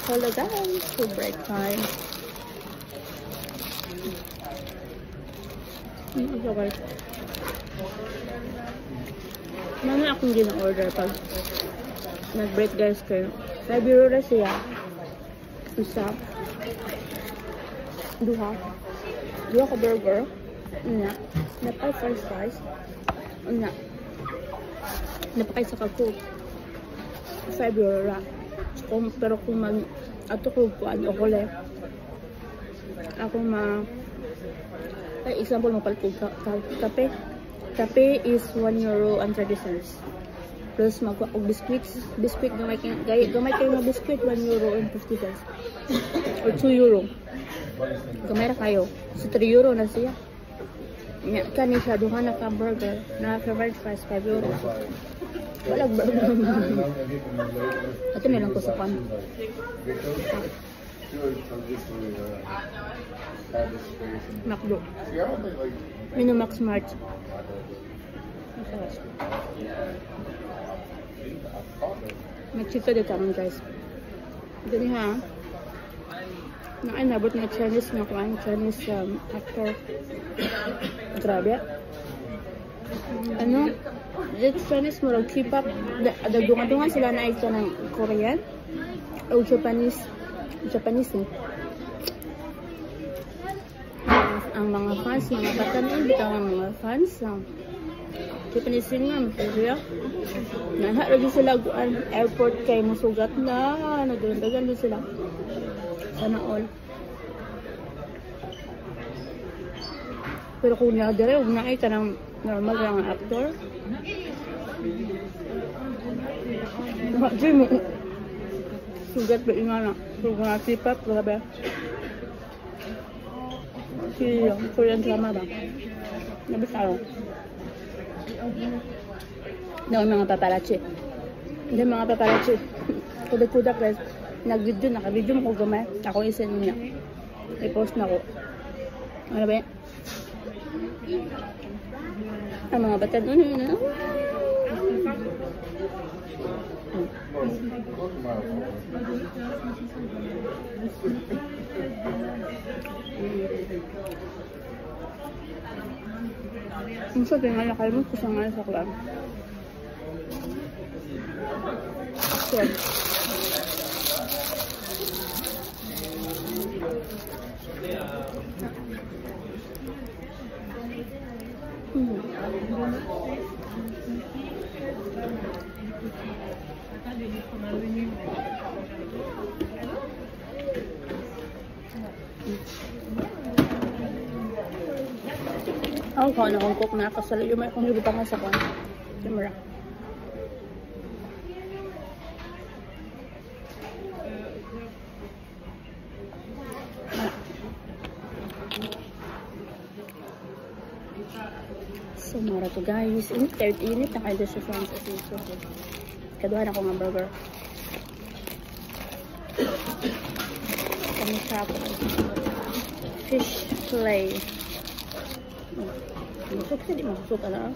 Hello guys, so break time. Ito guys. Mana akong gina-order pag nag-break guys kayo. 5 euro na siya. Isa. Duha ka burger. Una. Napay french fries. Una. Napakay sa ka-coke. 5 euro ra. Pero kung ato ko ano ko le. Ako example mapalit ko kape. Kape is 1 euro and 30 cents. Plus magkuha og biscuit gamay kayo ng biscuit 1 euro and 50 cents. Or 2 euro. Gamay ra kayo. So 3 euro na siya. Nya kani siya duha na ka burger na french fries 5 euro. Walang burger. Ito nilang ko sa pan. McDo. Minimax Mart. Nag-chika dito naman guys. Gani ha. Nakainabot na Chinese na kuhan. Chinese actor. Grabe. Ano? It's Chinese mo lang K-pop. Dagungan-dungan sila na isa ng Korean. O Japanese. Japanese eh. Ang mga fans, mga batanon, bitang ang mga fans. Japanese yun nga, masaya. Naha lagi sila guan. Airport kay musugat na. Nagdagan din sila. Sana all. Pero kung nadere, huwag na ka ng normal lang actor. Makji mo. Sugat ba yung nga na? Sugat na K-pop, grabe. Si Korean drama ba? Nabisaro. Noong mga paparazzi. Hindi mga paparazzi. Kudak-kudak guys. Nag-video, naka-video mo ko gamay. Ako isin niya. I-post na ko. Ano ba yan? Ang mga batan. Ang sabi nga nakalimot ko sa nga sa klan. Action. Ako kung ano kong cook na kasala yung may kung hibutan sa kwan. Camera. So, mara to guys. Init na kayo sa Francis. So, kaduhan ako nga burger. Kami sa fish fillet. Masuk sih, masuk ala.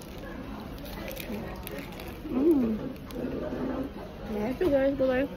Ya itu guys, bye.